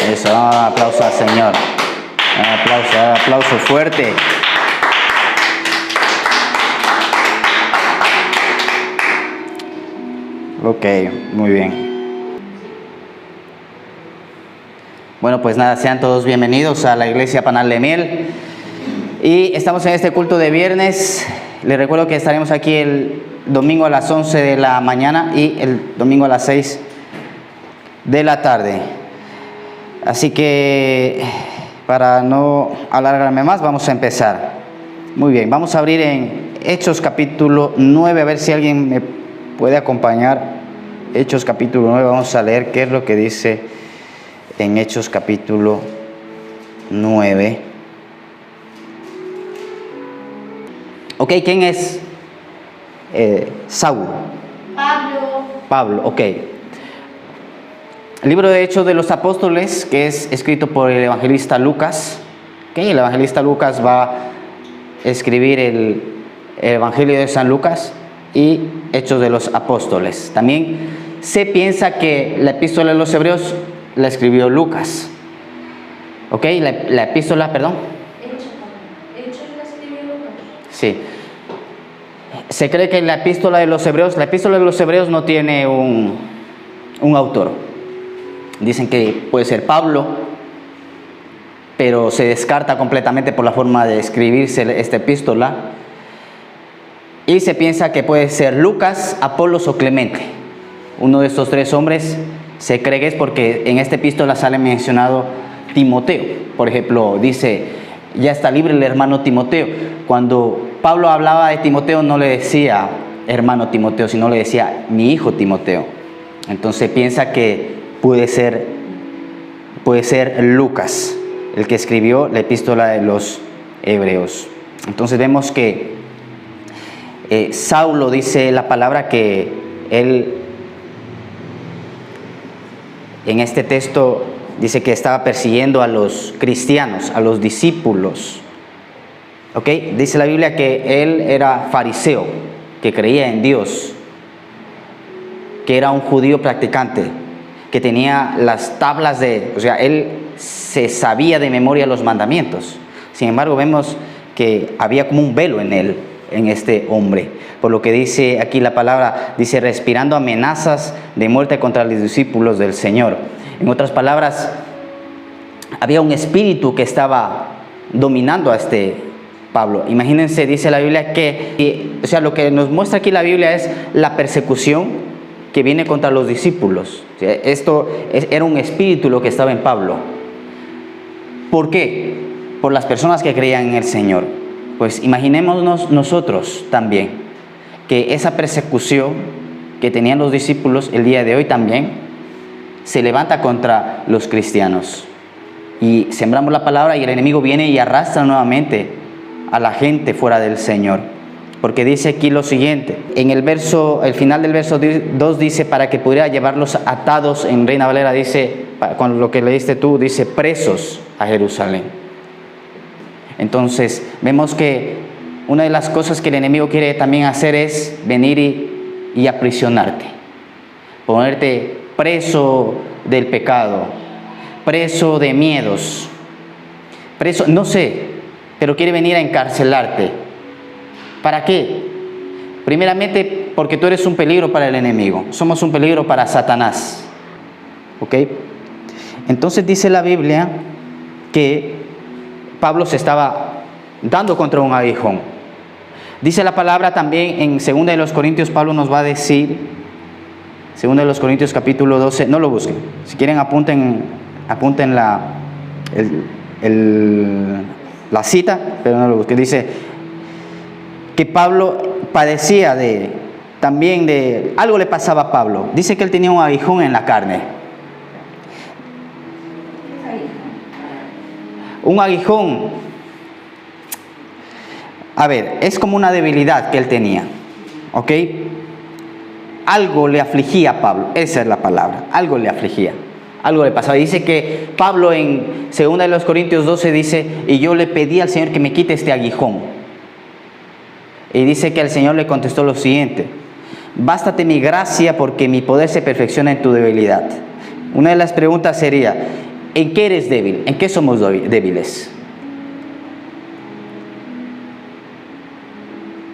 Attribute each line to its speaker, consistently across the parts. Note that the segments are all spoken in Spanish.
Speaker 1: Eso, aplauso al Señor. Aplauso fuerte. Ok, muy bien. Bueno, pues nada, sean todos bienvenidos a la Iglesia Panal de Miel. Y estamos en este culto de viernes. Les recuerdo que estaremos aquí el domingo a las 11 de la mañana y el domingo a las 6 de la tarde. Así que, para no alargarme más, vamos a empezar. Muy bien, vamos a abrir en Hechos capítulo 9, a ver si alguien me puede acompañar. Hechos capítulo 9, vamos a leer qué es lo que dice en Hechos capítulo 9. Ok, ¿quién es Saulo? Pablo, ok. El libro de Hechos de los Apóstoles, que es escrito por el evangelista Lucas. Okay, el evangelista Lucas va a escribir el Evangelio de San Lucas y Hechos de los Apóstoles. También se piensa que la epístola de los Hebreos la escribió Lucas. Ok, la epístola, perdón.
Speaker 2: Hechos la escribió Lucas.
Speaker 1: Sí. Se cree que la epístola de los Hebreos no tiene un autor. Dicen que puede ser Pablo, pero se descarta completamente por la forma de escribirse esta epístola. Y se piensa que puede ser Lucas, Apolos o Clemente. Uno de estos tres hombres se cree que es, porque en esta epístola sale mencionado Timoteo. Por ejemplo, dice, ya está libre el hermano Timoteo. Cuando Pablo hablaba de Timoteo, no le decía hermano Timoteo, sino le decía mi hijo Timoteo. Entonces piensa que puede ser Lucas el que escribió la epístola de los Hebreos. Entonces vemos que Saulo, dice la palabra, que él en este texto dice que estaba persiguiendo a los cristianos, a los discípulos. ¿Ok? Dice la Biblia que él era fariseo, que creía en Dios, que era un judío practicante, que tenía las tablas él se sabía de memoria los mandamientos. Sin embargo, vemos que había como un velo en él, en este hombre. Por lo que dice aquí la palabra, dice, respirando amenazas de muerte contra los discípulos del Señor. En otras palabras, había un espíritu que estaba dominando a este Pablo. Imagínense, dice la Biblia lo que nos muestra aquí la Biblia es la persecución que viene contra los discípulos. Era un espíritu lo que estaba en Pablo. ¿Por qué? Por las personas que creían en el Señor. Pues imaginémonos nosotros también que esa persecución que tenían los discípulos el día de hoy también se levanta contra los cristianos. Y sembramos la palabra y el enemigo viene y arrastra nuevamente a la gente fuera del Señor. Porque dice aquí lo siguiente, en el final del verso 2 dice, para que pudiera llevarlos atados, en Reina Valera dice, con lo que leíste tú, dice presos a Jerusalén. Entonces vemos que una de las cosas que el enemigo quiere también hacer es venir y aprisionarte, ponerte preso del pecado, preso de miedos, preso, no sé, pero quiere venir a encarcelarte. ¿Para qué? Primeramente, porque tú eres un peligro para el enemigo. Somos un peligro para Satanás. ¿Ok? Entonces dice la Biblia que Pablo se estaba dando contra un aguijón. Dice la palabra también en 2 de los Corintios, Pablo nos va a decir, 2 de los Corintios capítulo 12, no lo busquen. Si quieren apunten la cita, pero no lo busquen. Dice que Pablo padecía también de algo le pasaba a Pablo. Dice que él tenía un aguijón en la carne. Un aguijón, a ver, es como una debilidad que él tenía, ¿ok? Algo le afligía a Pablo, esa es la palabra, algo le afligía, algo le pasaba. Dice que Pablo en 2 de los Corintios 12 dice, y yo le pedí al Señor que me quite este aguijón. Y dice que el Señor le contestó lo siguiente, bástate mi gracia porque mi poder se perfecciona en tu debilidad. Una de las preguntas sería, ¿En qué eres débil? ¿En qué somos débiles?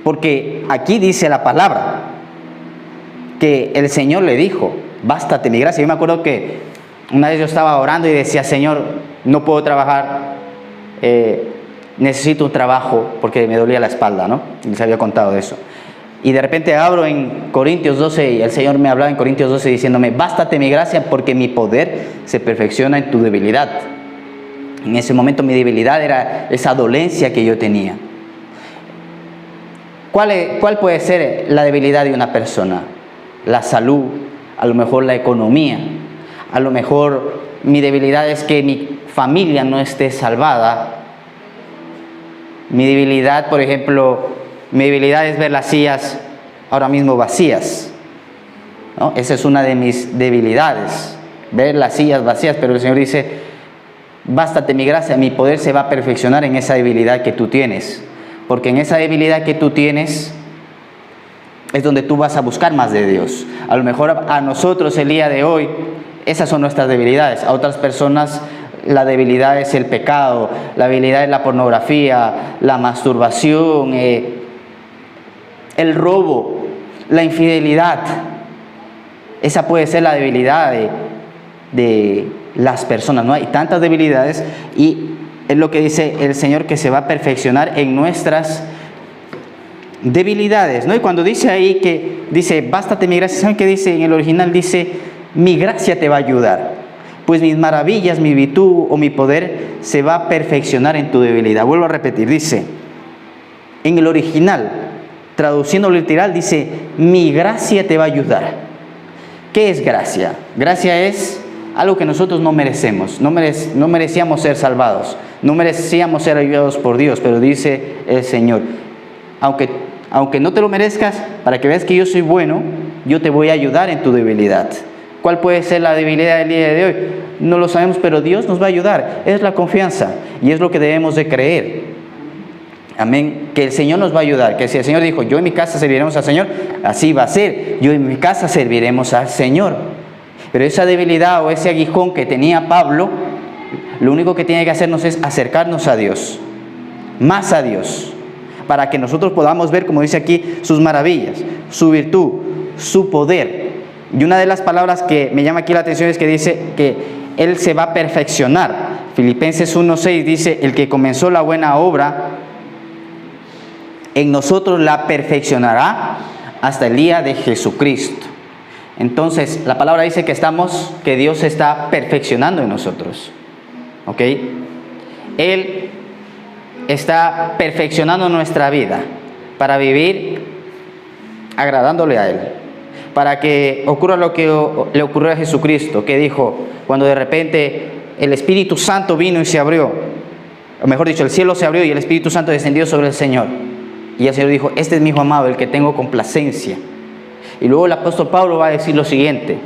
Speaker 1: Porque aquí dice la palabra que el Señor le dijo, bástate mi gracia. Yo me acuerdo que una vez yo estaba orando y decía, Señor, no puedo trabajar, necesito un trabajo porque me dolía la espalda, ¿no? Les había contado de eso. Y de repente abro en Corintios 12 y el Señor me hablaba en Corintios 12 diciéndome, bástate mi gracia porque mi poder se perfecciona en tu debilidad. En ese momento mi debilidad era esa dolencia que yo tenía. ¿Cuál puede ser la debilidad de una persona? La salud, a lo mejor la economía, a lo mejor mi debilidad es que mi familia no esté salvada. Mi debilidad, por ejemplo, mi debilidad es ver las sillas ahora mismo vacías, ¿no? Esa es una de mis debilidades, ver las sillas vacías, pero el Señor dice, bástate mi gracia, mi poder se va a perfeccionar en esa debilidad que tú tienes, porque en esa debilidad que tú tienes es donde tú vas a buscar más de Dios. A lo mejor a nosotros el día de hoy, esas son nuestras debilidades. A otras personas la debilidad es el pecado, la debilidad es la pornografía, la masturbación, el robo, la infidelidad. Esa puede ser la debilidad de las personas, ¿no? Hay tantas debilidades y es lo que dice el Señor, que se va a perfeccionar en nuestras debilidades, ¿no? Y cuando dice ahí que dice, bástate mi gracia, ¿saben qué dice? En el original dice, mi gracia te va a ayudar, pues mis maravillas, mi virtud o mi poder se va a perfeccionar en tu debilidad. Vuelvo a repetir, dice, en el original, traduciendo literal, dice, mi gracia te va a ayudar. ¿Qué es gracia? Gracia es algo que nosotros no merecemos, no merecíamos ser salvados, no merecíamos ser ayudados por Dios, pero dice el Señor, aunque no te lo merezcas, para que veas que yo soy bueno, yo te voy a ayudar en tu debilidad. ¿Cuál puede ser la debilidad del día de hoy? No lo sabemos, pero Dios nos va a ayudar. Es la confianza y es lo que debemos de creer. Amén. Que el Señor nos va a ayudar. Que si el Señor dijo, yo en mi casa serviremos al Señor, así va a ser. Yo en mi casa serviremos al Señor. Pero esa debilidad o ese aguijón que tenía Pablo, lo único que tiene que hacernos es acercarnos a Dios, más a Dios, para que nosotros podamos ver, como dice aquí, sus maravillas, su virtud, su poder. Y una de las palabras que me llama aquí la atención es que dice que Él se va a perfeccionar. Filipenses 1:6 dice, el que comenzó la buena obra en nosotros la perfeccionará hasta el día de Jesucristo. Entonces, la palabra dice que Dios está perfeccionando en nosotros. ¿Ok? Él está perfeccionando nuestra vida para vivir agradándole a Él. Para que ocurra lo que le ocurrió a Jesucristo, que dijo, cuando de repente el Espíritu Santo vino y se abrió, o mejor dicho, el cielo se abrió y el Espíritu Santo descendió sobre el Señor. Y el Señor dijo, este es mi Hijo amado, el que tengo complacencia. Y luego el apóstol Pablo va a decir lo siguiente.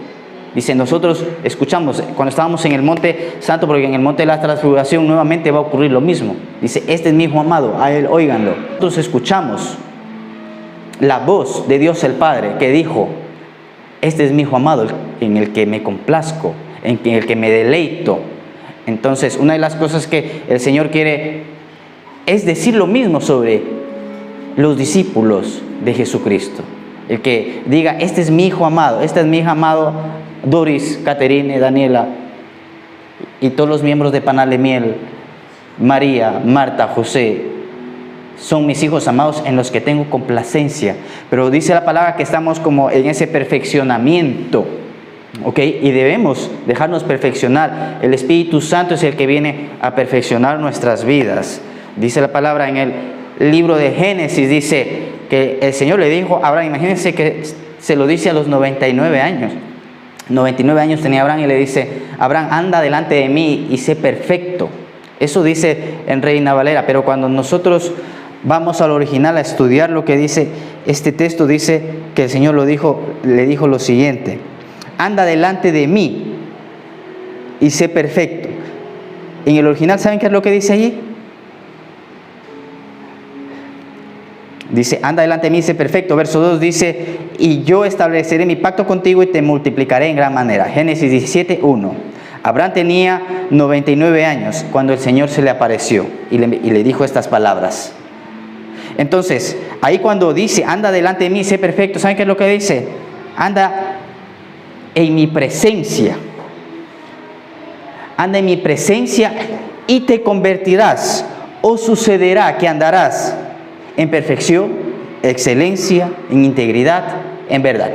Speaker 1: Dice, nosotros escuchamos, cuando estábamos en el monte santo, porque en el monte de la transfiguración nuevamente va a ocurrir lo mismo. Dice, este es mi Hijo amado, a Él óiganlo. Nosotros escuchamos la voz de Dios el Padre que dijo, este es mi Hijo amado, en el que me complazco, en el que me deleito. Entonces, una de las cosas que el Señor quiere es decir lo mismo sobre los discípulos de Jesucristo. El que diga, este es mi Hijo amado, este es mi Hijo amado, Doris, Caterine, Daniela y todos los miembros de Panal de Miel, María, Marta, José, son mis hijos amados en los que tengo complacencia. Pero dice la palabra que estamos como en ese perfeccionamiento, ¿ok? Y debemos dejarnos perfeccionar. El Espíritu Santo es el que viene a perfeccionar nuestras vidas. Dice la palabra en el libro de Génesis, dice que el Señor le dijo a Abraham, imagínense que se lo dice a los 99 años. 99 años tenía Abraham y le dice, Abraham, anda delante de mí y sé perfecto. Eso dice en Reina Valera, pero cuando nosotros vamos al original a estudiar lo que dice este texto, dice que el Señor le dijo lo siguiente, anda delante de mí y sé perfecto. En el original, ¿saben qué es lo que dice allí? Dice, anda delante de mí y sé perfecto. Verso 2 dice, y yo estableceré mi pacto contigo y te multiplicaré en gran manera. Génesis 17:1. Abraham tenía 99 años cuando el Señor se le apareció y le dijo estas palabras. Entonces, ahí cuando dice, anda delante de mí, sé perfecto, ¿saben qué es lo que dice? Anda en mi presencia. Anda en mi presencia y te convertirás, o sucederá que andarás en perfección, excelencia, en integridad, en verdad.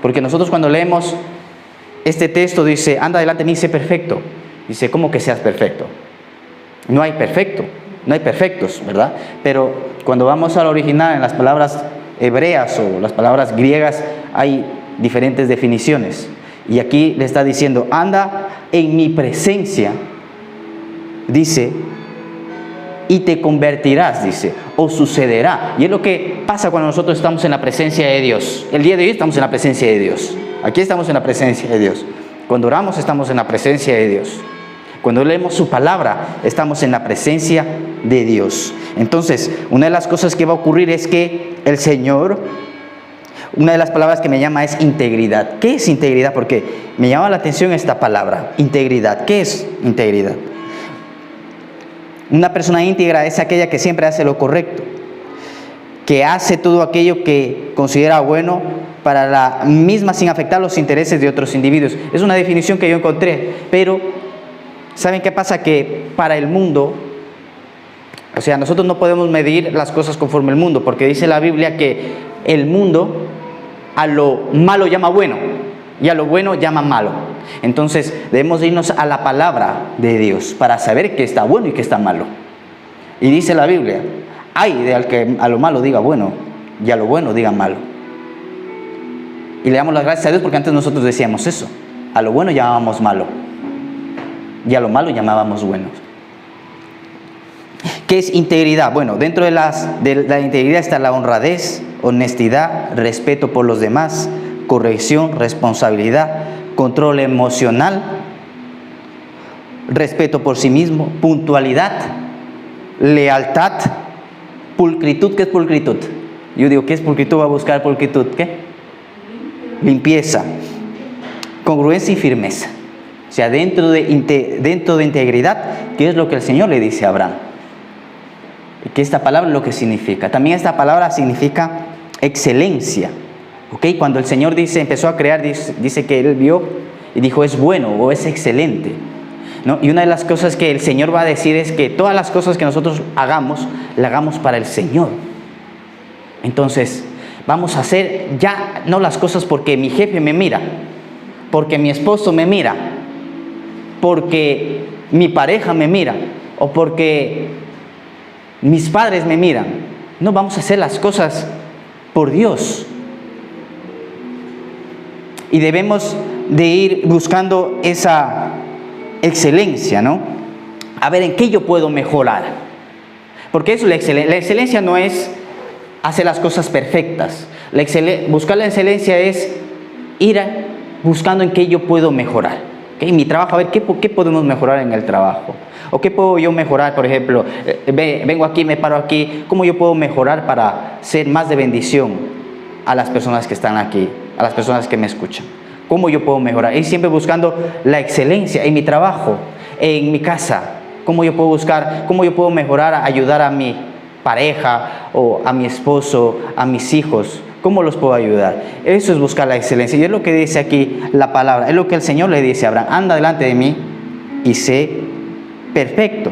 Speaker 1: Porque nosotros cuando leemos este texto dice, anda delante de mí, sé perfecto. Dice, ¿cómo que seas perfecto? No hay perfecto, no hay perfectos, ¿verdad? Pero cuando vamos al original, en las palabras hebreas o las palabras griegas, hay diferentes definiciones. Y aquí le está diciendo, anda en mi presencia, dice, y te convertirás, dice, o sucederá. Y es lo que pasa cuando nosotros estamos en la presencia de Dios. El día de hoy estamos en la presencia de Dios. Aquí estamos en la presencia de Dios. Cuando oramos estamos en la presencia de Dios. Cuando leemos su palabra estamos en la presencia de Dios. Entonces, una de las cosas que va a ocurrir es que el Señor, una de las palabras que me llama es integridad. ¿Qué es integridad? Porque me llama la atención esta palabra, integridad. ¿Qué es integridad? Una persona íntegra es aquella que siempre hace lo correcto, que hace todo aquello que considera bueno para la misma sin afectar los intereses de otros individuos. Es una definición que yo encontré, pero ¿saben qué pasa? Que para el mundo, o sea, nosotros no podemos medir las cosas conforme el mundo, porque dice la Biblia que el mundo a lo malo llama bueno y a lo bueno llama malo. Entonces debemos irnos a la palabra de Dios para saber qué está bueno y qué está malo. Y dice la Biblia, ay de al que a lo malo diga bueno y a lo bueno diga malo. Y le damos las gracias a Dios porque antes nosotros decíamos eso, a lo bueno llamábamos malo y a lo malo llamábamos bueno. ¿Qué es integridad? Bueno, dentro de la integridad está la honradez, honestidad, respeto por los demás, corrección, responsabilidad, control emocional, respeto por sí mismo, puntualidad, lealtad, pulcritud. ¿Qué es pulcritud? Yo digo, ¿qué es pulcritud? Va a buscar pulcritud. ¿Qué? Limpieza, congruencia y firmeza. O sea, dentro de integridad, ¿qué es lo que el Señor le dice a Abraham? Que esta palabra es lo que significa. También esta palabra significa excelencia. ¿Okay? Cuando el Señor empezó a crear, dice que Él vio y dijo, es bueno o es excelente, ¿no? Y una de las cosas que el Señor va a decir es que todas las cosas que nosotros hagamos, las hagamos para el Señor. Entonces, vamos a hacer ya no las cosas porque mi jefe me mira, porque mi esposo me mira, porque mi pareja me mira o porque mis padres me miran. No, vamos a hacer las cosas por Dios. Y debemos de ir buscando esa excelencia, ¿no? A ver, ¿en qué yo puedo mejorar? Porque eso, la excelencia no es hacer las cosas perfectas. Buscar la excelencia es ir buscando en qué yo puedo mejorar. ¿Okay? Mi trabajo, a ver, ¿qué podemos mejorar en el trabajo? ¿O qué puedo yo mejorar? Por ejemplo, vengo aquí, me paro aquí. ¿Cómo yo puedo mejorar para ser más de bendición a las personas que están aquí, a las personas que me escuchan? ¿Cómo yo puedo mejorar? Y siempre buscando la excelencia en mi trabajo, en mi casa. ¿Cómo yo puedo mejorar, ayudar a mi pareja o a mi esposo, a mis hijos? ¿Cómo los puedo ayudar? Eso es buscar la excelencia. Y es lo que dice aquí la palabra. Es lo que el Señor le dice a Abraham. Anda delante de mí y sé perfecto.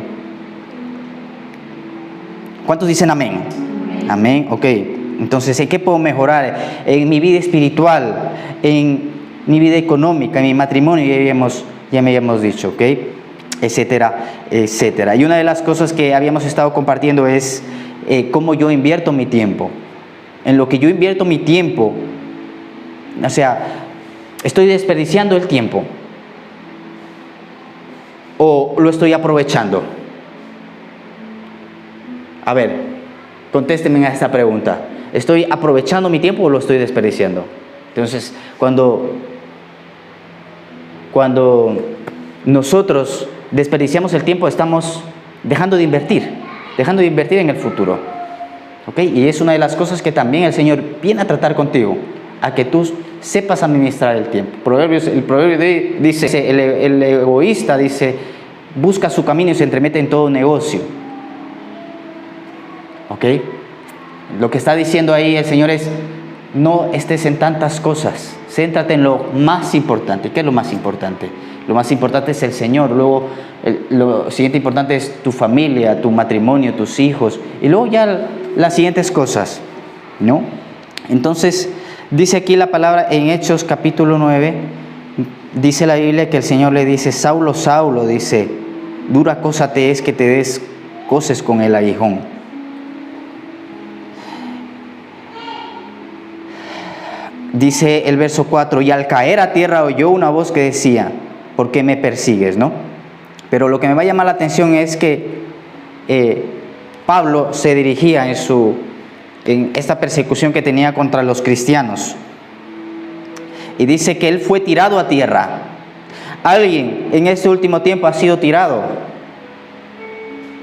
Speaker 1: ¿Cuántos dicen amén? Amén, ok. Entonces, ¿en qué puedo mejorar? En mi vida espiritual, en mi vida económica, en mi matrimonio, ya me habíamos dicho, ok, etcétera, etcétera. Y una de las cosas que habíamos estado compartiendo es cómo yo invierto mi tiempo. En lo que yo invierto mi tiempo, o sea, ¿estoy desperdiciando el tiempo o lo estoy aprovechando? A ver, contéstenme a esta pregunta. ¿Estoy aprovechando mi tiempo o lo estoy desperdiciando? Entonces, cuando nosotros desperdiciamos el tiempo, estamos dejando de invertir en el futuro. ¿Okay? Y es una de las cosas que también el Señor viene a tratar contigo. a que tú sepas administrar el tiempo. El proverbio dice, el egoísta dice, busca su camino y se entremete en todo negocio. ¿Ok? Lo que está diciendo ahí el Señor es, no estés en tantas cosas, céntrate en lo más importante. ¿Qué es lo más importante? Lo más importante es el Señor, luego lo siguiente importante es tu familia, tu matrimonio, tus hijos, y luego ya las siguientes cosas, ¿no? Entonces, dice aquí la palabra en Hechos capítulo 9, dice la Biblia que el Señor le dice, Saulo, Saulo, dice, dura cosa te es que te descoces con el aguijón. Dice el verso 4, y al caer a tierra oyó una voz que decía, ¿por qué me persigues? ¿No? Pero lo que me va a llamar la atención es que Pablo se dirigía en esta persecución que tenía contra los cristianos. Y dice que él fue tirado a tierra. Alguien en este último tiempo ha sido tirado.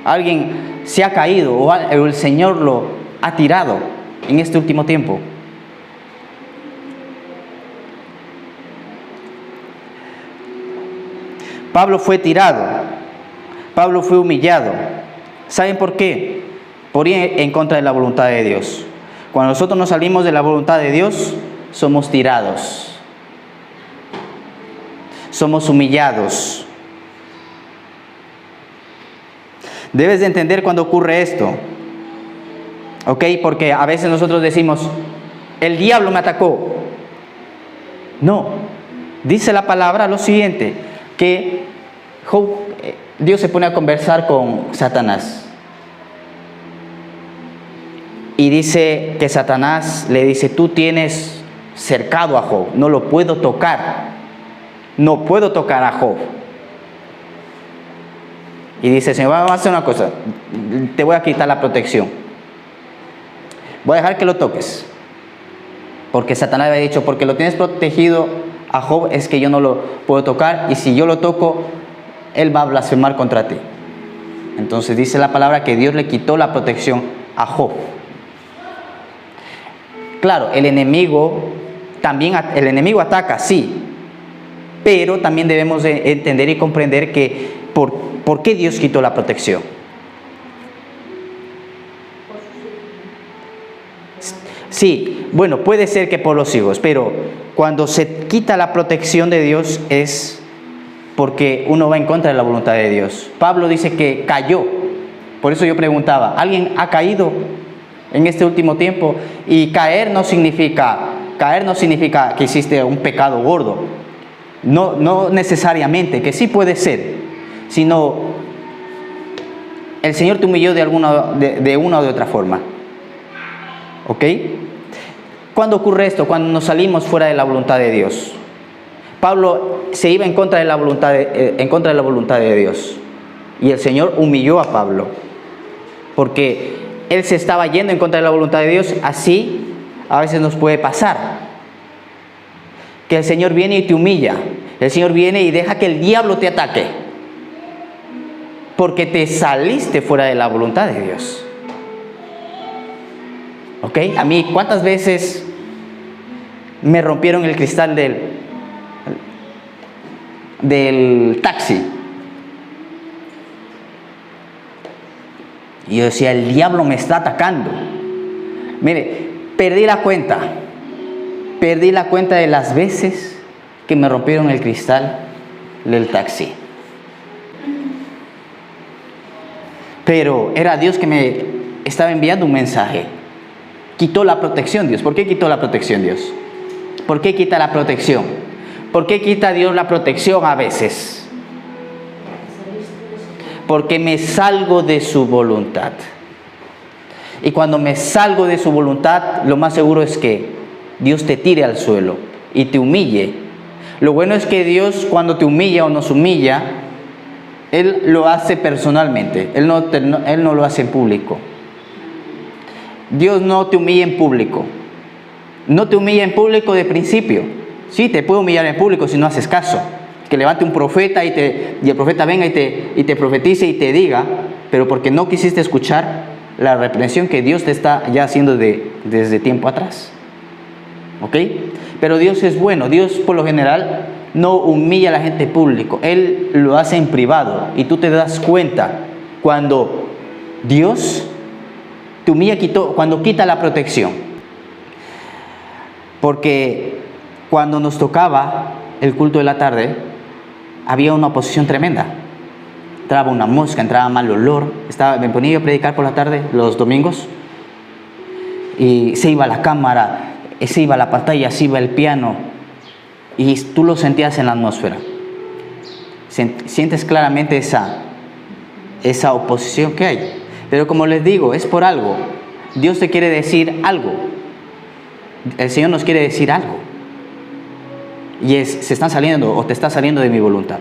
Speaker 1: Alguien se ha caído o el Señor lo ha tirado en este último tiempo. Pablo fue tirado, Pablo fue humillado. ¿Saben por qué? Por ir en contra de la voluntad de Dios. Cuando nosotros nos salimos de la voluntad de Dios, somos tirados, somos humillados. Debes de entender cuando ocurre esto, ¿ok? Porque a veces nosotros decimos, el diablo me atacó. No, dice la palabra lo siguiente, que Dios se pone a conversar con Satanás. Y dice que Satanás le dice, tú tienes cercado a Job, no lo puedo tocar. No puedo tocar a Job. Y dice, Señor, vamos a hacer una cosa, te voy a quitar la protección. Voy a dejar que lo toques. Porque Satanás había dicho, porque lo tienes protegido a Job, es que yo no lo puedo tocar, y si yo lo toco, él va a blasfemar contra ti. Entonces dice la palabra que Dios le quitó la protección a Job. Claro, el enemigo ataca, sí, pero también debemos de entender y comprender que ¿por qué Dios quitó la protección? Sí, bueno, puede ser que por los hijos, pero cuando se quita la protección de Dios es porque uno va en contra de la voluntad de Dios. Pablo dice que cayó. Por eso yo preguntaba, ¿alguien ha caído en este último tiempo? Y caer no significa que hiciste un pecado gordo. No necesariamente, que sí puede ser, sino el Señor te humilló de una o de otra forma. ¿Ok? ¿Cuándo ocurre esto? Cuando nos salimos fuera de la voluntad de Dios. Pablo se iba en contra de la voluntad de Dios. Y el Señor humilló a Pablo. Porque él se estaba yendo en contra de la voluntad de Dios. Así a veces nos puede pasar. Que el Señor viene y te humilla. El Señor viene y deja que el diablo te ataque. Porque te saliste fuera de la voluntad de Dios. ¿Ok? A mí, ¿cuántas veces me rompieron el cristal del taxi? Y yo decía, el diablo me está atacando. Mire, perdí la cuenta de las veces que me rompieron el cristal del taxi. Pero era Dios que me estaba enviando un mensaje. Quitó la protección Dios. ¿Por qué quitó la protección Dios? ¿Por qué quita la protección? ¿Por qué quita Dios la protección a veces? Porque me salgo de su voluntad. Y cuando me salgo de su voluntad, lo más seguro es que Dios te tire al suelo y te humille. Lo bueno es que Dios, cuando te humilla o nos humilla, Él lo hace personalmente. Él no lo hace en público. Dios no te humilla en público. No te humilla en público de principio. Sí, te puede humillar en público si no haces caso. Que levante un profeta y el profeta venga y te profetice y te diga, pero porque no quisiste escuchar la reprensión que Dios te está ya haciendo desde tiempo atrás. ¿ok? Pero Dios es bueno. Dios por lo general no humilla a la gente en público. Él lo hace en privado. Y tú te das cuenta cuando Dios te humilla, cuando quita la protección. Porque cuando nos tocaba el culto de la tarde, había una oposición tremenda. Entraba una mosca, entraba mal olor. Me ponía yo a predicar por la tarde, los domingos, y se iba la cámara, se iba la pantalla, se iba el piano, y tú lo sentías en la atmósfera. Sientes claramente esa oposición que hay. Pero como les digo, es por algo. Dios te quiere decir algo. El Señor nos quiere decir algo. Y se están saliendo, o te está saliendo de mi voluntad.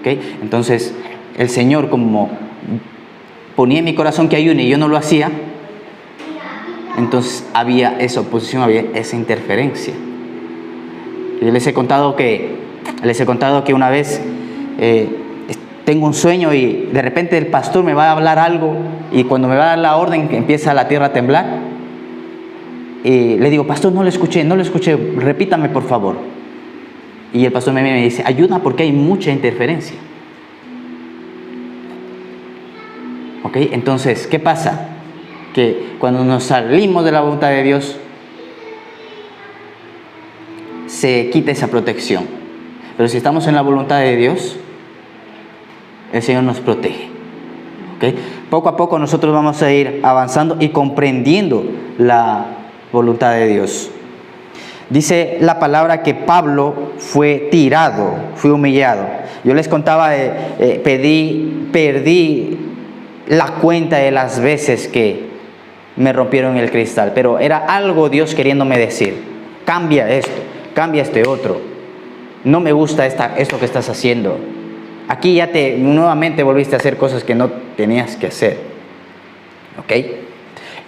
Speaker 1: ¿Ok? Entonces, el Señor, como ponía en mi corazón que ayune y yo no lo hacía, entonces había esa oposición, había esa interferencia. Y les he contado que una vez tengo un sueño y de repente el pastor me va a hablar algo, y cuando me va a dar la orden que empieza la tierra a temblar, y le digo: pastor, no lo escuché, repítame por favor. Y el pastor me dice: ayuda porque hay mucha interferencia. ¿Ok? Entonces, ¿qué pasa? Que cuando nos salimos de la voluntad de Dios, se quita esa protección. Pero si estamos en la voluntad de Dios, el Señor nos protege. ¿Ok? Poco a poco nosotros vamos a ir avanzando y comprendiendo la voluntad de Dios. Dice la palabra que Pablo fue tirado, fue humillado. Yo les contaba, perdí la cuenta de las veces que me rompieron el cristal, pero era algo Dios queriéndome decir: cambia esto, cambia este otro, no me gusta esto que estás haciendo. Aquí ya nuevamente volviste a hacer cosas que no tenías que hacer. ¿Ok?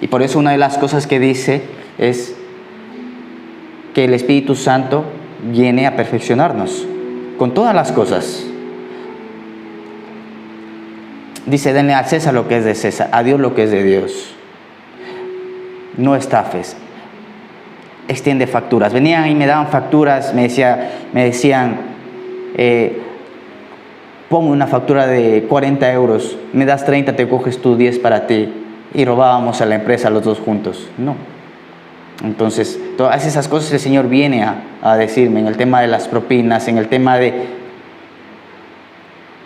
Speaker 1: Y por eso una de las cosas que dice es que el Espíritu Santo viene a perfeccionarnos con todas las cosas. Dice: denle a César lo que es de César, a Dios lo que es de Dios. No estafes. Extiende facturas. Venían y me daban facturas, me decían: ponme una factura de 40 euros, me das 30, te coges tú 10 para ti. Y robábamos a la empresa los dos juntos. No. Entonces, todas esas cosas el Señor viene a decirme en el tema de las propinas, en el tema de...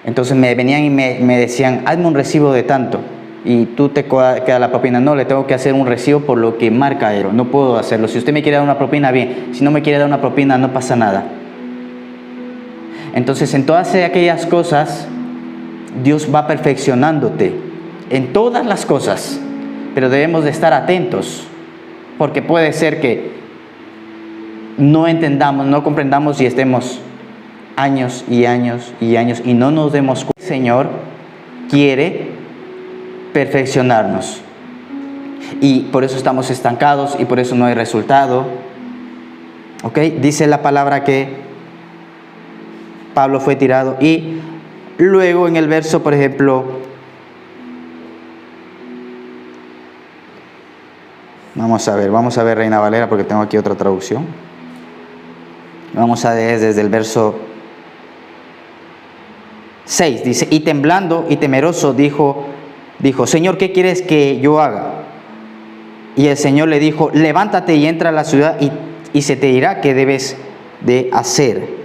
Speaker 1: Entonces me venían y me decían: hazme un recibo de tanto, y tú te queda la propina. No, le tengo que hacer un recibo por lo que marca él. No puedo hacerlo. Si usted me quiere dar una propina, bien. Si no me quiere dar una propina, no pasa nada. Entonces, en todas aquellas cosas, Dios va perfeccionándote en todas las cosas, pero debemos de estar atentos, porque puede ser que no entendamos, no comprendamos y estemos años y años y años y no nos demos cuenta. El Señor quiere perfeccionarnos y por eso estamos estancados y por eso no hay resultado. ¿Ok? Dice la palabra que Pablo fue tirado, y luego en el verso, por ejemplo, vamos a ver Reina Valera, porque tengo aquí otra traducción. Vamos a ver desde el verso 6, dice: y temblando y temeroso dijo: Señor, ¿qué quieres que yo haga? Y el Señor le dijo: levántate y entra a la ciudad y se te dirá qué debes de hacer.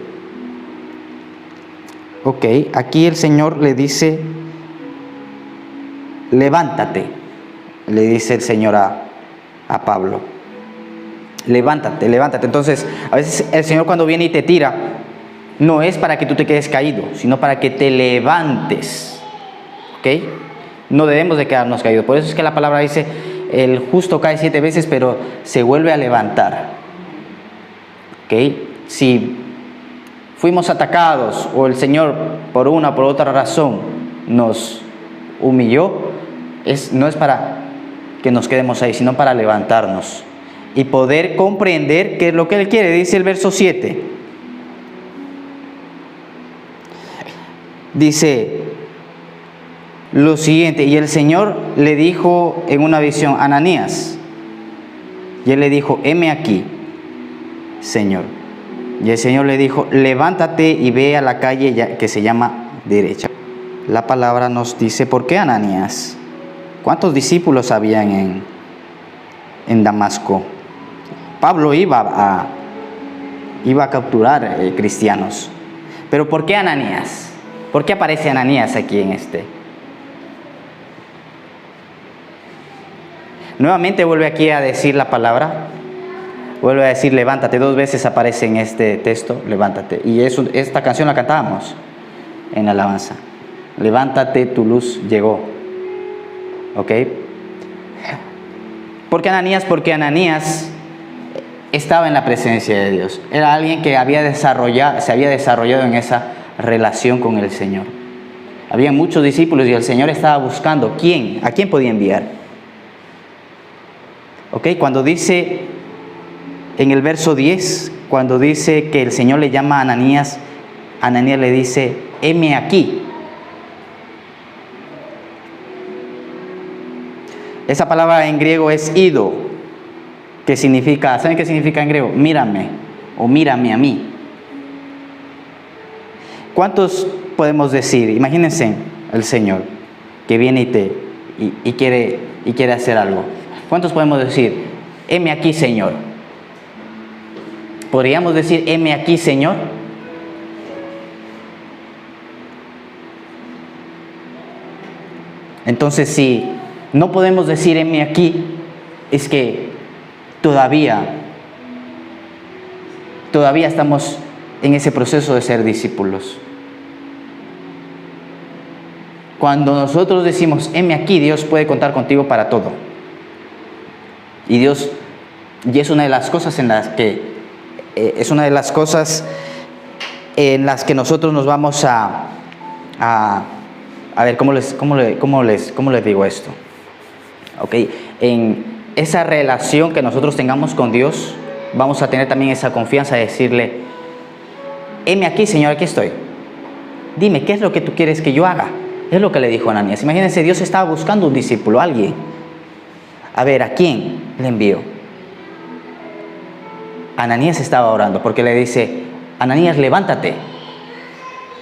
Speaker 1: Ok, aquí el Señor le dice: levántate, le dice el Señor a Pablo. Levántate. Entonces, a veces el Señor, cuando viene y te tira, no es para que tú te quedes caído, sino para que te levantes. ¿Ok? No debemos de quedarnos caídos. Por eso es que la palabra dice: el justo cae 7 veces, pero se vuelve a levantar. ¿Ok? Si fuimos atacados o el Señor por una o por otra razón nos humilló, no es para que nos quedemos ahí, sino para levantarnos y poder comprender qué es lo que Él quiere. Dice el verso 7. Dice lo siguiente: y el Señor le dijo en una visión: Ananías. Y él le dijo, heme aquí, Señor. Y el Señor le dijo, levántate y ve a la calle que se llama derecha. La palabra nos dice, ¿por qué Ananías? ¿Cuántos discípulos habían en Damasco? Pablo iba a capturar cristianos. Pero ¿por qué Ananías? ¿Por qué aparece Ananías aquí en este? Nuevamente vuelve aquí a decir la palabra. Vuelve a decir levántate. 2 veces aparece en este texto, levántate. Y esta canción la cantábamos en alabanza. Levántate, tu luz llegó. ¿Ok? ¿Por qué Ananías? Porque Ananías estaba en la presencia de Dios. Era alguien que se había desarrollado en esa relación con el Señor. Había muchos discípulos y el Señor estaba buscando a quién podía enviar. ¿Ok? Cuando dice en el verso 10, cuando dice que el Señor le llama a Ananías, Ananías le dice, heme aquí. Esa palabra en griego es ido, que significa, ¿saben qué significa en griego? Mírame, o mírame a mí. ¿Cuántos podemos decir? Imagínense el Señor que viene y quiere hacer algo. ¿Cuántos podemos decir, heme aquí, Señor? ¿Podríamos decir, heme aquí, Señor? Entonces, si no podemos decir, heme aquí, es que todavía estamos en ese proceso de ser discípulos. Cuando nosotros decimos, heme aquí, Dios puede contar contigo para todo. Y es una de las cosas en las que nosotros nos vamos a ver, ¿cómo les digo esto? Okay. En esa relación que nosotros tengamos con Dios, vamos a tener también esa confianza de decirle, heme aquí, Señor, aquí estoy. Dime, ¿qué es lo que tú quieres que yo haga? Es lo que le dijo Ananías. Imagínense, Dios estaba buscando un discípulo, alguien. A ver, ¿a quién le envió? Ananías estaba orando porque le dice, Ananías, levántate.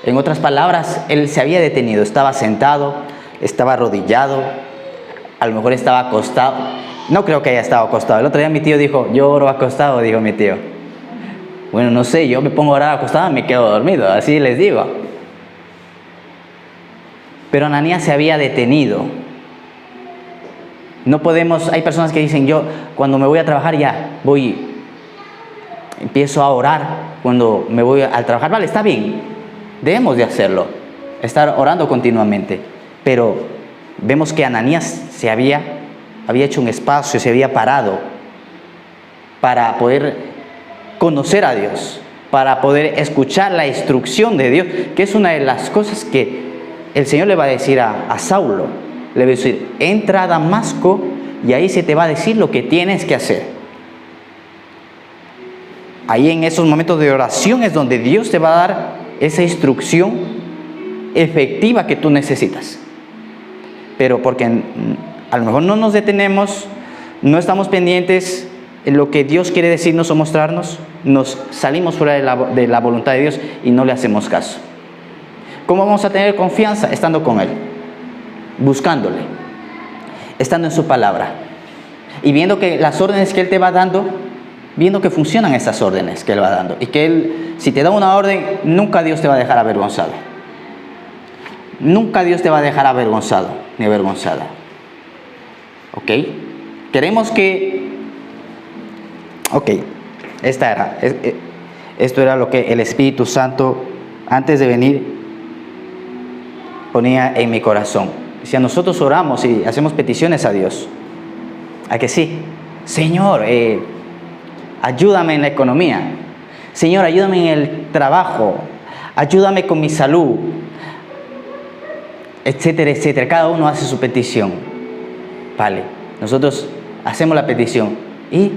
Speaker 1: En otras palabras, él se había detenido, estaba sentado, estaba arrodillado, a lo mejor estaba acostado. No creo que haya estado acostado. El otro día mi tío dijo, yo oro acostado, dijo mi tío. Bueno, no sé, yo me pongo a orar acostado y me quedo dormido, así les digo. Pero Ananías se había detenido. No podemos, hay personas que dicen, yo cuando me voy a trabajar empiezo a orar cuando me voy al trabajar. Vale, está bien, debemos de hacerlo, estar orando continuamente. Pero vemos que Ananías había hecho un espacio, se había parado para poder conocer a Dios, para poder escuchar la instrucción de Dios, que es una de las cosas que el Señor le va a decir a Saulo. Le va a decir, entra a Damasco y ahí se te va a decir lo que tienes que hacer. Ahí en esos momentos de oración es donde Dios te va a dar esa instrucción efectiva que tú necesitas. Pero porque a lo mejor no nos detenemos, no estamos pendientes en lo que Dios quiere decirnos o mostrarnos, nos salimos fuera de la voluntad de Dios y no le hacemos caso. ¿Cómo vamos a tener confianza? Estando con Él, buscándole, estando en su palabra y viendo que las órdenes que Él te va dando, viendo que funcionan esas órdenes que Él va dando, y que Él, si te da una orden, nunca Dios te va a dejar avergonzado. Nunca Dios te va a dejar avergonzado ni avergonzada. ¿Ok? Queremos que... Ok, esto era lo que el Espíritu Santo, antes de venir, ponía en mi corazón. Si a nosotros oramos y hacemos peticiones a Dios, ¿a que sí? Señor, ayúdame en la economía. Señor, ayúdame en el trabajo. Ayúdame con mi salud. Etcétera, etcétera. Cada uno hace su petición. Vale, nosotros hacemos la petición. ¿Y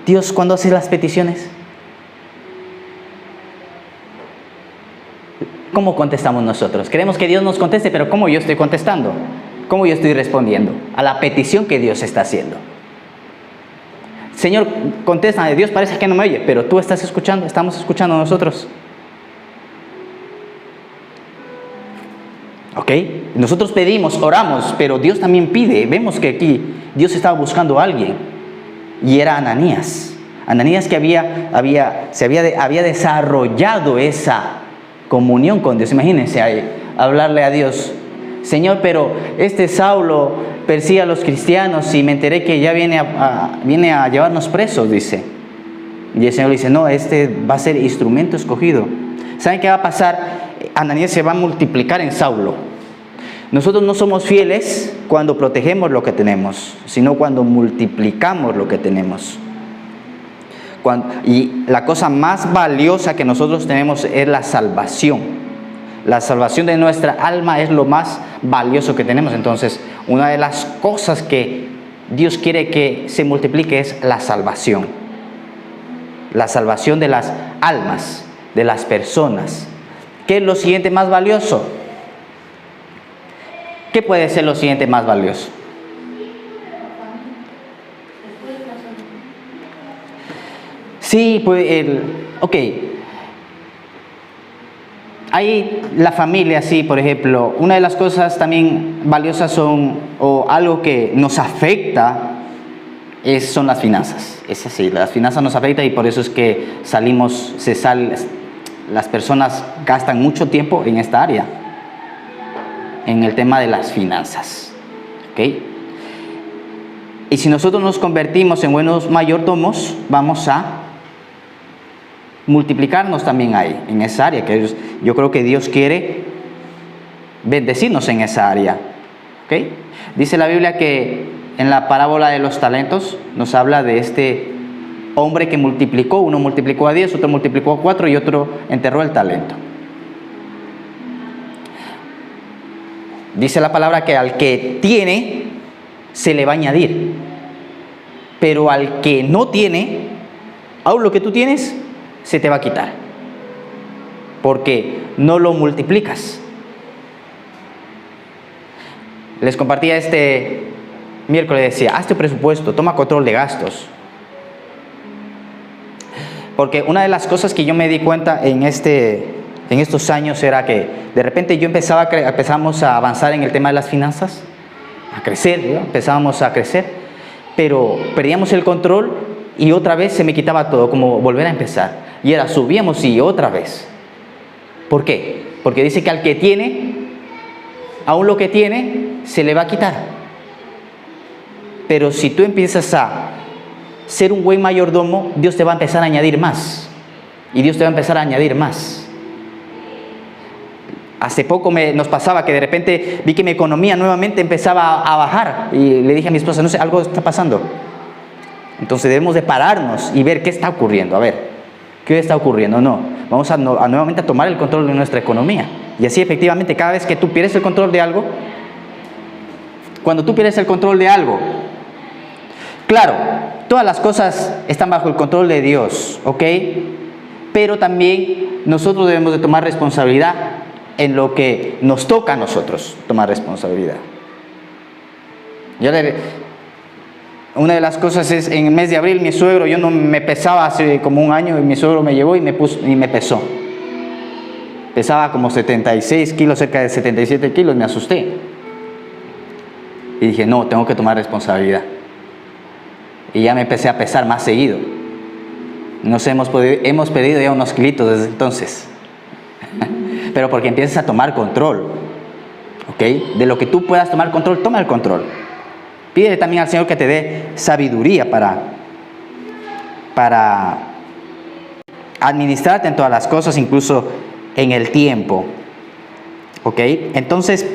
Speaker 1: Dios cuándo hace las peticiones? ¿Cómo contestamos nosotros? Queremos que Dios nos conteste, pero ¿cómo yo estoy contestando? ¿Cómo yo estoy respondiendo a la petición que Dios está haciendo? Señor, contesta, Dios parece que no me oye, pero tú estás escuchando, estamos escuchando nosotros. ¿Ok? Nosotros pedimos, oramos, pero Dios también pide. Vemos que aquí Dios estaba buscando a alguien y era Ananías. Ananías que había desarrollado esa comunión con Dios. Imagínense hablarle a Dios: Señor, pero este Saulo persigue a los cristianos y me enteré que ya viene a llevarnos presos, dice. Y el Señor le dice: no, este va a ser instrumento escogido. ¿Saben qué va a pasar? Ananías se va a multiplicar en Saulo. Nosotros no somos fieles cuando protegemos lo que tenemos, sino cuando multiplicamos lo que tenemos. Y la cosa más valiosa que nosotros tenemos es la salvación. La salvación de nuestra alma es lo más valioso que tenemos. Entonces, una de las cosas que Dios quiere que se multiplique es la salvación. La salvación de las almas, de las personas. ¿Qué es lo siguiente más valioso? ¿Qué puede ser lo siguiente más valioso? Sí, pues hay la familia, sí, por ejemplo. Una de las cosas también valiosas o algo que nos afecta son las finanzas. Es así, las finanzas nos afectan y por eso es que las personas gastan mucho tiempo en esta área, en el tema de las finanzas. ¿Ok? Y si nosotros nos convertimos en buenos mayordomos, vamos a multiplicarnos también ahí, en esa área, que yo creo que Dios quiere bendecirnos en esa área. ¿Okay? Dice la Biblia que en la parábola de los talentos nos habla de este hombre que multiplicó. Uno multiplicó a 10, otro multiplicó a 4 y otro enterró el talento. Dice la palabra que al que tiene se le va a añadir, pero al que no tiene, aún lo que tú tienes se te va a quitar, porque no lo multiplicas. Les compartía este miércoles, decía: haz tu presupuesto, toma control de gastos. Porque una de las cosas que yo me di cuenta en estos años era que de repente empezamos a avanzar en el tema de las finanzas, a crecer, ¿no? Empezábamos a crecer, pero perdíamos el control y otra vez se me quitaba todo, como volver a empezar. Y era subíamos y otra vez. ¿Por qué? Porque dice que al que tiene, aún lo que tiene, se le va a quitar. Pero si tú empiezas a ser un buen mayordomo, Dios te va a empezar a añadir más. Y Dios te va a empezar a añadir más. Hace poco nos pasaba que de repente vi que mi economía nuevamente empezaba a bajar. Y le dije a mi esposa: no sé, algo está pasando. Entonces debemos de pararnos y ver qué está ocurriendo. A ver, ¿qué está ocurriendo? No, vamos a nuevamente a tomar el control de nuestra economía. Y así efectivamente, cada vez que tú pierdes el control de algo, cuando tú pierdes el control de algo, claro, todas las cosas están bajo el control de Dios, ¿ok? Pero también nosotros debemos de tomar responsabilidad en lo que nos toca a nosotros tomar responsabilidad. Una de las cosas es, en el mes de abril, mi suegro, yo no me pesaba hace como un año, y mi suegro me llevó y me pesó. Pesaba como 76 kilos, cerca de 77 kilos, me asusté. Y dije: no, tengo que tomar responsabilidad. Y ya me empecé a pesar más seguido. Hemos perdido ya unos kilitos desde entonces. Pero porque empiezas a tomar control. ¿Ok? De lo que tú puedas tomar control, toma el control. Pídele también al Señor que te dé sabiduría para administrarte en todas las cosas, incluso en el tiempo. ¿Ok? Entonces,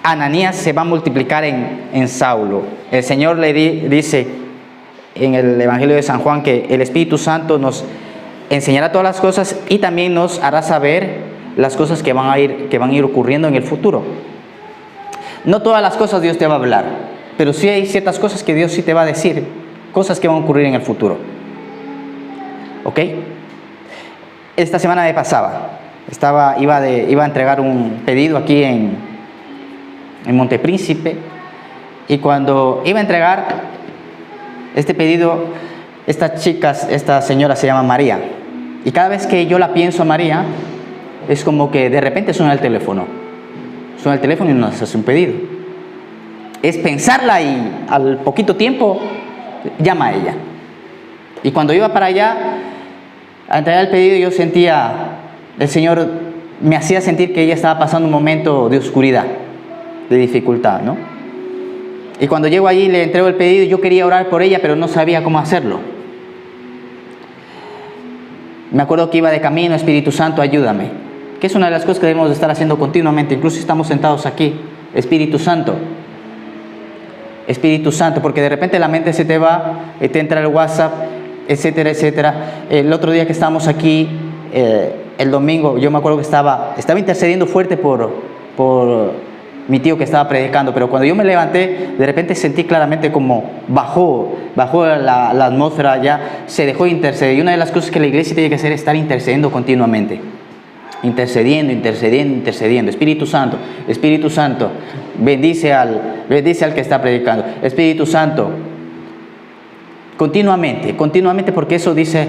Speaker 1: Ananías se va a multiplicar en Saulo. El Señor le dice en el Evangelio de San Juan que el Espíritu Santo nos enseñará todas las cosas y también nos hará saber las cosas que van a ir ocurriendo en el futuro. No todas las cosas Dios te va a hablar, pero sí hay ciertas cosas que Dios sí te va a decir, cosas que van a ocurrir en el futuro. ¿Ok? Esta semana me pasaba, iba a entregar un pedido aquí en Montepríncipe, y cuando iba a entregar este pedido, esta señora se llama María. Y cada vez que yo la pienso a María, es como que de repente suena el teléfono. Suena el teléfono y nos hace un pedido. Es pensarla y al poquito tiempo llama a ella. Y cuando iba para allá a entregar el pedido, yo sentía, el Señor me hacía sentir que ella estaba pasando un momento de oscuridad, de dificultad, ¿no? Y cuando llego allí le entrego el pedido, yo quería orar por ella, pero no sabía cómo hacerlo. Me acuerdo que iba de camino, Espíritu Santo, ayúdame. Que es una de las cosas que debemos de estar haciendo continuamente, incluso si estamos sentados aquí. Espíritu Santo, porque de repente la mente se te va, te entra el WhatsApp, etcétera, etcétera. El otro día que estábamos aquí, el domingo, yo me acuerdo que estaba intercediendo fuerte por mi tío que estaba predicando, pero cuando yo me levanté, de repente sentí claramente como bajó la atmósfera, ya se dejó de interceder. Y una de las cosas que la iglesia tiene que hacer es estar intercediendo continuamente. Intercediendo. Espíritu Santo, bendice al que está predicando. Espíritu Santo, continuamente, porque eso dice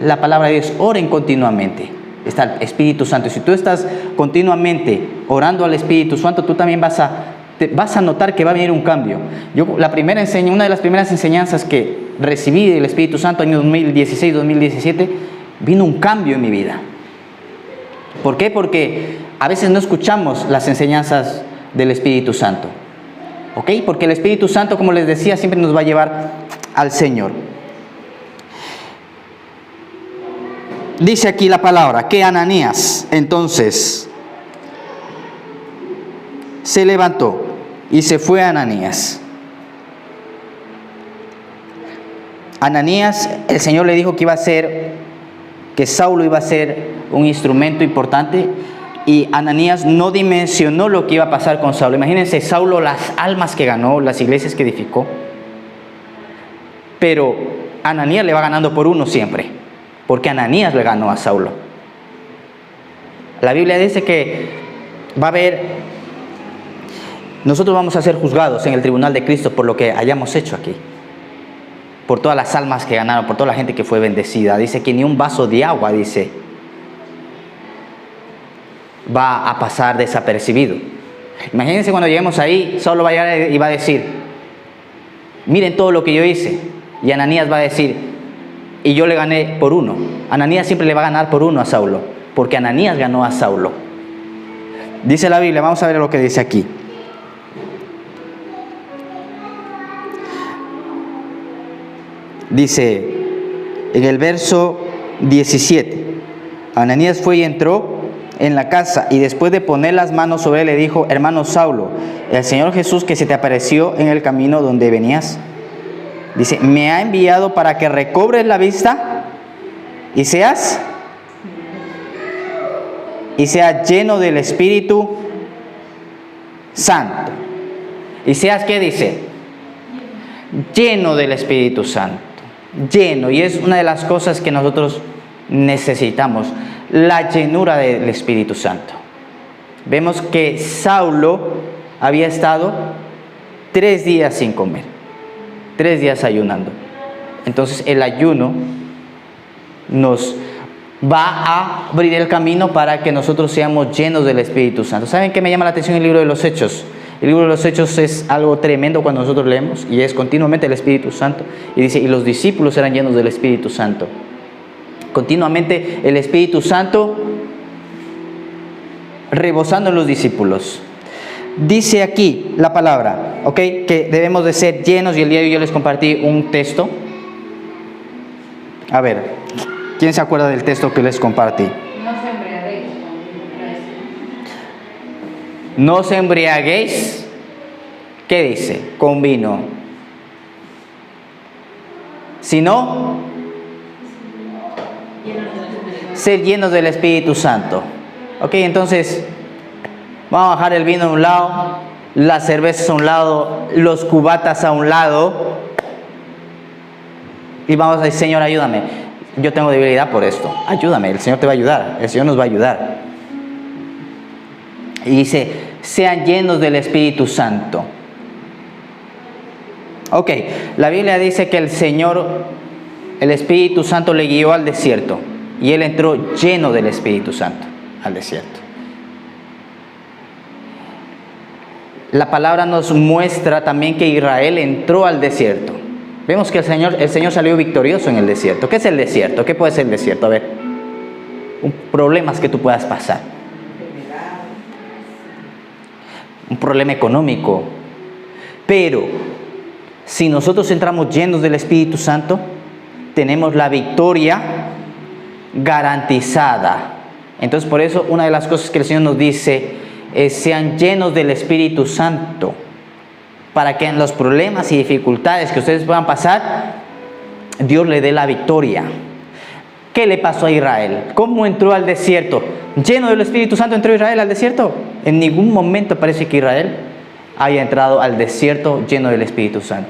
Speaker 1: la palabra de Dios, oren continuamente. Está el Espíritu Santo. Si tú estás continuamente orando al Espíritu Santo, tú también vas a notar que va a venir un cambio. Una de las primeras enseñanzas que recibí del Espíritu Santo, año 2016, 2017, vino un cambio en mi vida. ¿Por qué? Porque a veces no escuchamos las enseñanzas del Espíritu Santo. ¿Ok? Porque el Espíritu Santo, como les decía, siempre nos va a llevar al Señor. Dice aquí la palabra que Ananías entonces se levantó y se fue a Ananías. Ananías, el Señor le dijo que Saulo iba a ser un instrumento importante, y Ananías no dimensionó lo que iba a pasar con Saulo. Imagínense, Saulo, las almas que ganó, las iglesias que edificó, pero Ananías le va ganando por uno siempre, porque Ananías le ganó a Saulo. La Biblia dice que nosotros vamos a ser juzgados en el tribunal de Cristo por lo que hayamos hecho aquí, por todas las almas que ganaron, por toda la gente que fue bendecida. Dice que ni un vaso de agua, va a pasar desapercibido. Imagínense cuando lleguemos ahí, Saulo va a llegar y va a decir, miren todo lo que yo hice. Y Ananías va a decir, y yo le gané por uno. Ananías siempre le va a ganar por uno a Saulo, porque Ananías ganó a Saulo. Dice la Biblia, vamos a ver lo que dice aquí. Dice en el verso 17, Ananías fue y entró en la casa, y después de poner las manos sobre él le dijo, hermano Saulo, el Señor Jesús que se te apareció en el camino donde venías, dice, me ha enviado para que recobres la vista y seas lleno del Espíritu Santo. ¿Y seas qué dice? Lleno del Espíritu Santo. Lleno. Y es una de las cosas que nosotros necesitamos, la llenura del Espíritu Santo. Vemos que Saulo había estado 3 días sin comer, 3 días ayunando. Entonces el ayuno nos va a abrir el camino para que nosotros seamos llenos del Espíritu Santo. ¿Saben qué me llama la atención el libro de los Hechos? El libro de los Hechos es algo tremendo cuando nosotros leemos, y es continuamente el Espíritu Santo. Y dice, y los discípulos eran llenos del Espíritu Santo. Continuamente el Espíritu Santo rebosando en los discípulos. Dice aquí la palabra, ¿ok? Que debemos de ser llenos, y el día de hoy yo les compartí un texto. A ver, ¿quién se acuerda del texto que les compartí? No os embriaguéis, ¿qué dice? Con vino, sino ser llenos del Espíritu Santo. Ok, entonces vamos a bajar el vino a un lado, las cervezas a un lado, los cubatas a un lado, y vamos a decir, Señor, ayúdame, yo tengo debilidad por esto, ayúdame. El Señor te va a ayudar, el Señor nos va a ayudar. Y dice, sean llenos del Espíritu Santo. Ok, la Biblia dice que el Señor el Espíritu Santo le guió al desierto y él entró lleno del Espíritu Santo al desierto. La palabra nos muestra también que Israel entró al desierto. Vemos que el Señor salió victorioso en el desierto. ¿Qué es el desierto? ¿Qué puede ser el desierto? A ver, problemas que tú puedas pasar. Un problema económico. Pero si nosotros entramos llenos del Espíritu Santo, tenemos la victoria garantizada. Entonces, por eso una de las cosas que el Señor nos dice es: sean llenos del Espíritu Santo, para que en los problemas y dificultades que ustedes puedan pasar, Dios le dé la victoria. ¿Qué le pasó a Israel? ¿Cómo entró al desierto? ¿Lleno del Espíritu Santo entró Israel al desierto? En ningún momento parece que Israel haya entrado al desierto lleno del Espíritu Santo.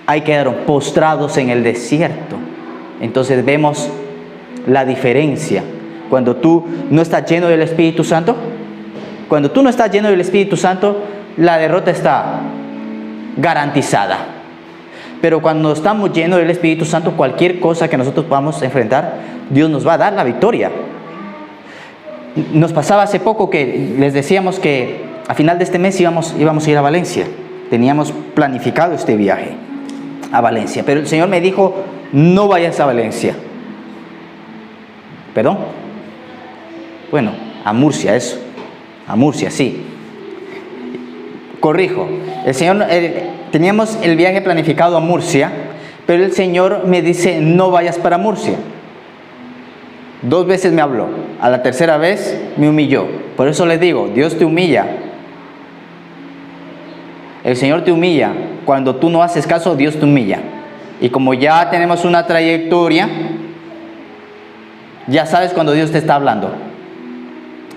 Speaker 1: Ahí quedaron postrados en el desierto. Entonces vemos la diferencia. Cuando tú no estás lleno del Espíritu Santo, cuando tú no estás lleno del Espíritu Santo, la derrota está garantizada. Pero cuando estamos llenos del Espíritu Santo, cualquier cosa que nosotros podamos enfrentar, Dios nos va a dar la victoria. Nos pasaba hace poco que les decíamos que a final de este mes íbamos a ir a Valencia. Teníamos planificado este viaje a Valencia, pero el Señor me dijo: no vayas a Valencia. ¿Perdón? Bueno, a Murcia, eso. A Murcia, sí. Corrijo. Teníamos el viaje planificado a Murcia, pero el Señor me dice: no vayas para Murcia. 2 veces me habló. A la tercera vez me humilló. Por eso les digo, Dios te humilla. El Señor te humilla. Cuando tú no haces caso, Dios te humilla. Y como ya tenemos una trayectoria, ya sabes cuando Dios te está hablando.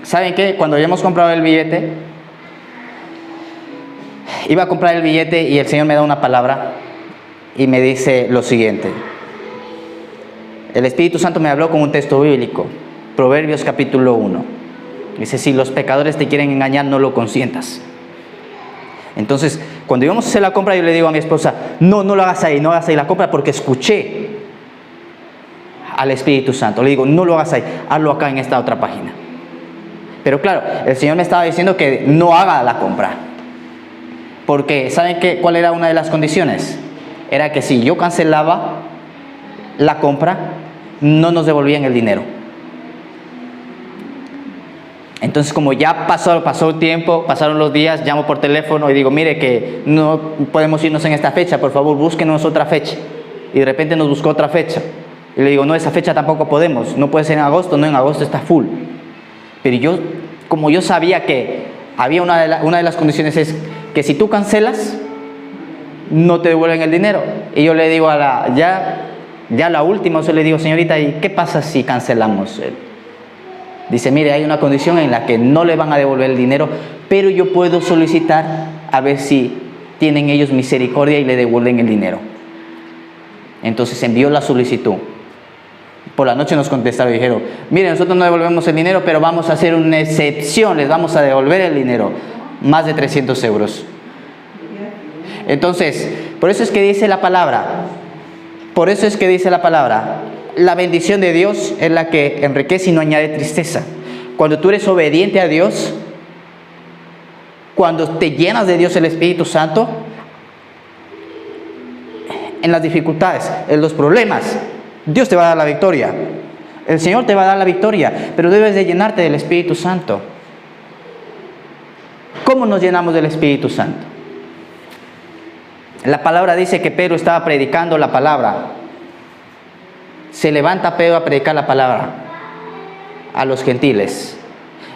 Speaker 1: ¿Saben qué? Cuando ya hemos comprado el billete, iba a comprar el billete y el Señor me da una palabra y me dice lo siguiente. El Espíritu Santo me habló con un texto bíblico, Proverbios capítulo 1. Dice: si los pecadores te quieren engañar, no lo consientas. Entonces, cuando íbamos a hacer la compra, yo le digo a mi esposa: no lo hagas ahí, no hagas ahí la compra, porque escuché al Espíritu Santo. Le digo: no lo hagas ahí, hazlo acá en esta otra página. Pero claro, el Señor me estaba diciendo que no haga la compra. Porque, ¿saben cuál era una de las condiciones? Era que si yo cancelaba la compra, no nos devolvían el dinero. Entonces, como ya pasó el tiempo, pasaron los días, llamo por teléfono y digo: mire, que no podemos irnos en esta fecha, por favor, búsquenos otra fecha. Y de repente nos buscó otra fecha. Y le digo: no, esa fecha tampoco podemos, no puede ser en agosto, no, en agosto está full. Pero como yo sabía que había una de las condiciones es que si tú cancelas, no te devuelven el dinero. Y yo le digo ya la última, yo le digo: señorita, ¿y qué pasa si cancelamos? Dice: mire, hay una condición en la que no le van a devolver el dinero, pero yo puedo solicitar a ver si tienen ellos misericordia y le devuelven el dinero. Entonces envió la solicitud. Por la noche nos contestaron y dijeron: mire, nosotros no devolvemos el dinero, pero vamos a hacer una excepción, les vamos a devolver el dinero, más de 300 euros. Entonces, por eso es que dice la palabra, la bendición de Dios es la que enriquece y no añade tristeza. Cuando tú eres obediente a Dios, cuando te llenas de Dios, el Espíritu Santo, en las dificultades, en los problemas, Dios te va a dar la victoria. El Señor te va a dar la victoria, pero debes de llenarte del Espíritu Santo. ¿Cómo nos llenamos del Espíritu Santo? La palabra dice que Pedro estaba predicando la palabra. Se levanta Pedro a predicar la palabra a los gentiles.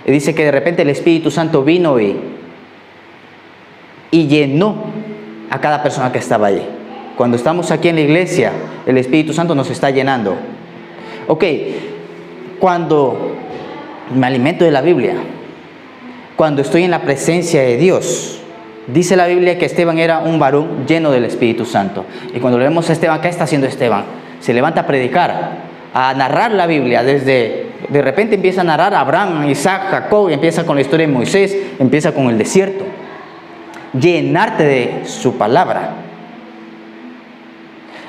Speaker 1: Y dice que de repente el Espíritu Santo vino y llenó a cada persona que estaba allí. Cuando estamos aquí en la iglesia, el Espíritu Santo nos está llenando. Ok, cuando me alimento de la Biblia, cuando estoy en la presencia de Dios, dice la Biblia que Esteban era un varón lleno del Espíritu Santo. Y cuando le vemos a Esteban, ¿qué está haciendo Esteban? Se levanta a predicar, a narrar la Biblia. De repente empieza a narrar a Abraham, Isaac, Jacob, y empieza con la historia de Moisés, empieza con el desierto. Llenarte de su palabra.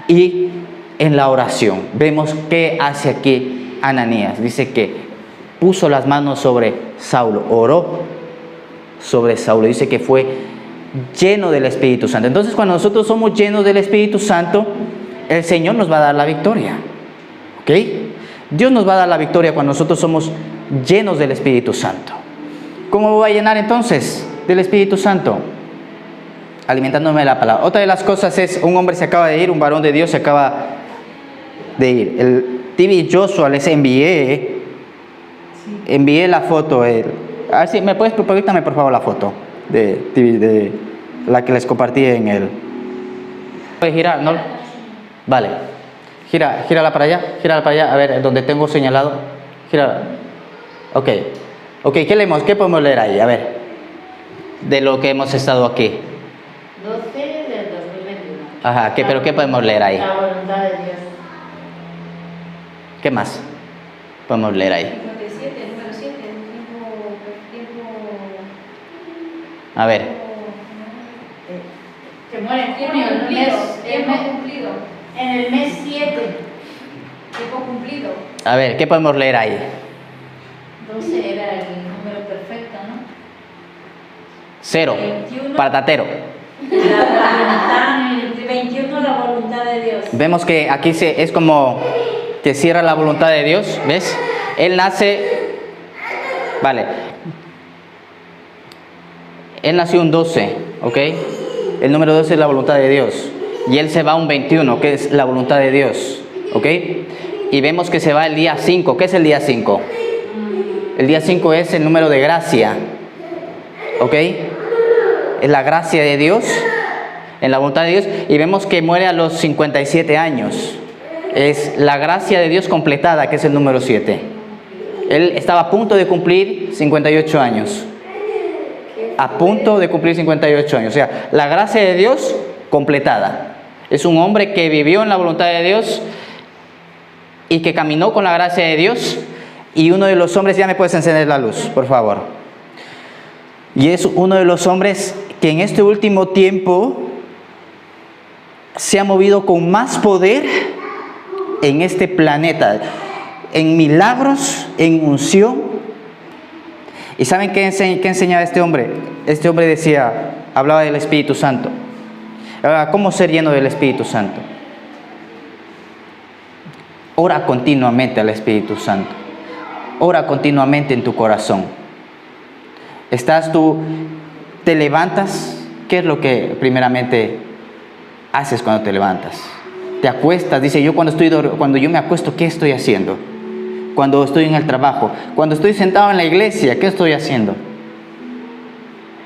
Speaker 1: Y en la oración. Vemos qué hace aquí Ananías. Dice que puso las manos sobre Saulo, oró sobre Saulo. Dice que fue lleno del Espíritu Santo. Entonces, cuando nosotros somos llenos del Espíritu Santo, el Señor nos va a dar la victoria. ¿Ok? Dios nos va a dar la victoria cuando nosotros somos llenos del Espíritu Santo. ¿Cómo me voy a llenar entonces del Espíritu Santo? Alimentándome de la palabra. Otra de las cosas es, un hombre se acaba de ir, un varón de Dios se acaba de ir. El TV Joshua les envié la foto. A ver si me puedes, proyectame por favor la foto de la que les compartí en el. ¿Puedes girar? ¿No? Vale. Gírala para allá, a ver, donde tengo señalado. Gírala. Ok, ¿qué leemos? ¿Qué podemos leer ahí? A ver, de lo que hemos estado aquí.
Speaker 3: 12 del 2021.
Speaker 1: Ajá, ¿pero qué podemos leer ahí?
Speaker 3: La voluntad de Dios.
Speaker 1: ¿Qué más podemos leer ahí?
Speaker 2: 57, número 7, tiempo...
Speaker 1: A ver,
Speaker 3: Que muere en
Speaker 2: Tiempo
Speaker 3: junio,
Speaker 2: cumplido.
Speaker 3: en el mes 7.
Speaker 2: Tiempo cumplido.
Speaker 1: a ver, ¿qué podemos leer ahí?
Speaker 3: 12 era el número perfecto, ¿no?
Speaker 1: 0,
Speaker 3: 21.
Speaker 1: patatero.
Speaker 3: La voluntad, 21 la voluntad de Dios.
Speaker 1: Vemos que aquí es como que cierra la voluntad de Dios, ¿ves? Él nace, vale. Él nació un 12, ¿ok? El número 12 es la voluntad de Dios. Y él se va a un 21, que es la voluntad de Dios, ¿ok? Y vemos que se va el día 5. ¿Qué es el día 5? El día 5 es el número de gracia, ¿ok? Es la gracia de Dios, en la voluntad de Dios. Y vemos que muere a los 57 años. Es la gracia de Dios completada, que es el número 7. Él estaba a punto de cumplir 58 años. A punto de cumplir 58 años. O sea, la gracia de Dios completada. Es un hombre que vivió en la voluntad de Dios y que caminó con la gracia de Dios. Y uno de los hombres, ya me puedes encender la luz, por favor. Y es uno de los hombres que en este último tiempo se ha movido con más poder en este planeta, en milagros, en unción. ¿Y saben qué enseñaba este hombre? Este hombre decía, hablaba del Espíritu Santo. ¿Cómo ser lleno del Espíritu Santo? Ora continuamente al Espíritu Santo. Ora continuamente en tu corazón. Te levantas. ¿Qué es lo que primeramente haces cuando te levantas? Te acuestas. Dice, cuando yo me acuesto, ¿qué estoy haciendo? Cuando estoy en el trabajo, cuando estoy sentado en la iglesia, ¿qué estoy haciendo?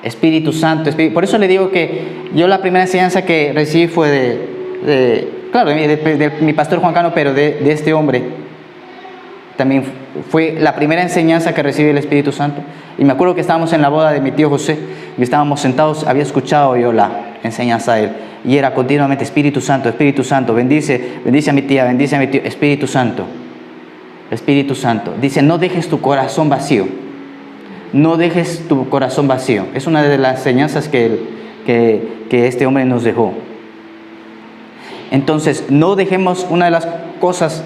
Speaker 1: Espíritu Santo, por eso le digo que yo la primera enseñanza que recibí fue de mi pastor Juan Cano, pero de este hombre. También fue la primera enseñanza que recibí del Espíritu Santo. Y me acuerdo que estábamos en la boda de mi tío José y estábamos sentados, había escuchado yo la enseñanza de él. Y era continuamente Espíritu Santo, bendice a mi tía, bendice a mi tío, Espíritu Santo. Espíritu Santo. Dice, no dejes tu corazón vacío. No dejes tu corazón vacío. Es una de las enseñanzas que este hombre nos dejó. Entonces, no dejemos una de las cosas,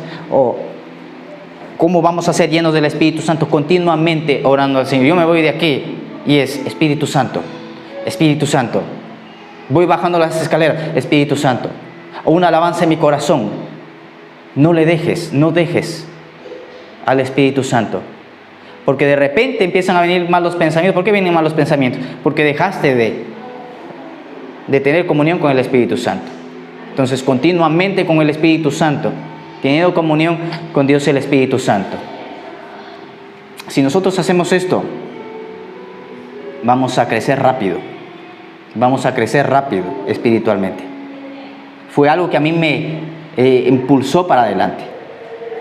Speaker 1: cómo vamos a ser llenos del Espíritu Santo, continuamente orando al Señor. Yo me voy de aquí y es Espíritu Santo. Espíritu Santo. Voy bajando las escaleras, Espíritu Santo. O una alabanza en mi corazón. No dejes al Espíritu Santo, porque de repente empiezan a venir malos pensamientos. ¿Por qué vienen malos pensamientos? Porque dejaste de tener comunión con el Espíritu Santo. Entonces, continuamente con el Espíritu Santo, teniendo comunión con Dios el Espíritu Santo. Si nosotros hacemos esto, vamos a crecer rápido espiritualmente. Fue algo que a mí me impulsó para adelante.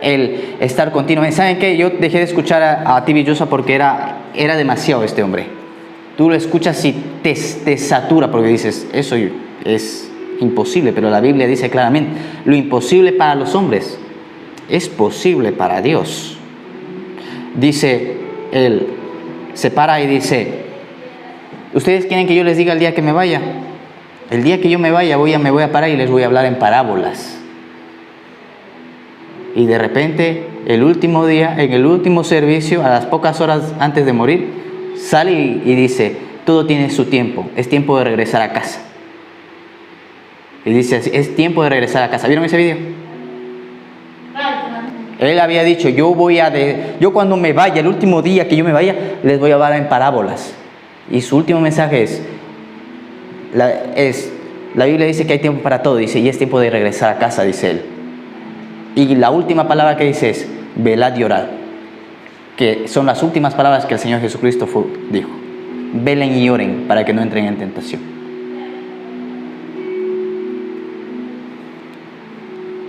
Speaker 1: El estar continuamente. ¿Saben qué? Yo dejé de escuchar a TV Joshua porque era demasiado este hombre. Tú lo escuchas y te satura porque dices, eso es imposible, pero la Biblia dice claramente, lo imposible para los hombres es posible para Dios. Dice, él se para y dice, ¿ustedes quieren que yo les diga el día que me vaya? El día que yo me vaya me voy a parar y les voy a hablar en parábolas. Y de repente, el último día, en el último servicio, a las pocas horas antes de morir, sale y dice, todo tiene su tiempo, es tiempo de regresar a casa. Y dice así, es tiempo de regresar a casa. ¿Vieron ese video? Él había dicho, yo cuando me vaya, el último día que yo me vaya, les voy a hablar en parábolas. Y su último mensaje la Biblia dice que hay tiempo para todo, dice, y es tiempo de regresar a casa, dice él. Y la última palabra que dice es, velad y orad, que son las últimas palabras que el Señor Jesucristo dijo. Velen y oren para que no entren en tentación.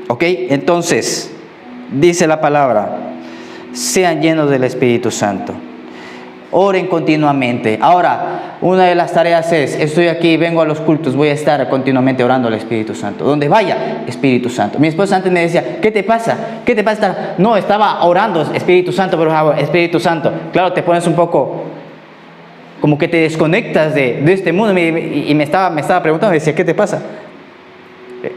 Speaker 1: Ok, entonces, dice la palabra, sean llenos del Espíritu Santo. Oren continuamente. Ahora, una de las tareas es, estoy aquí, vengo a los cultos, voy a estar continuamente orando al Espíritu Santo. Donde vaya, Espíritu Santo. Mi esposa antes me decía, ¿qué te pasa? ¿Qué te pasa? No, estaba orando, Espíritu Santo, pero Espíritu Santo. Claro, te pones un poco, como que te desconectas de este mundo. Y me estaba preguntando, me decía, ¿qué te pasa?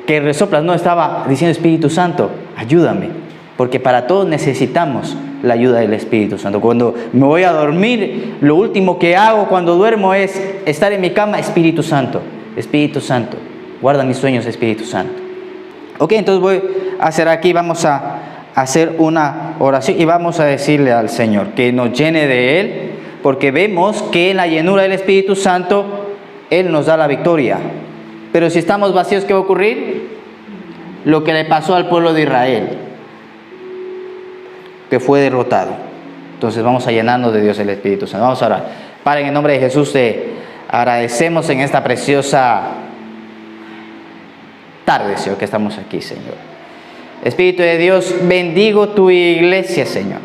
Speaker 1: Que resoplas, no, estaba diciendo, Espíritu Santo, ayúdame. Porque para todos necesitamos la ayuda del Espíritu Santo. Cuando me voy a dormir, lo último que hago cuando duermo es estar en mi cama, Espíritu Santo, guarda mis sueños, Espíritu Santo. Ok, entonces voy a hacer aquí, vamos a hacer una oración y vamos a decirle al Señor que nos llene de Él, porque vemos que en la llenura del Espíritu Santo, Él nos da la victoria. Pero si estamos vacíos, ¿qué va a ocurrir? Lo que le pasó al pueblo de Israel, que fue derrotado. Entonces vamos a llenarnos de Dios el Espíritu Santo. Vamos a orar. Padre, en el nombre de Jesús te agradecemos en esta preciosa tarde, Señor, que estamos aquí, Señor. Espíritu de Dios, bendigo tu iglesia, Señor.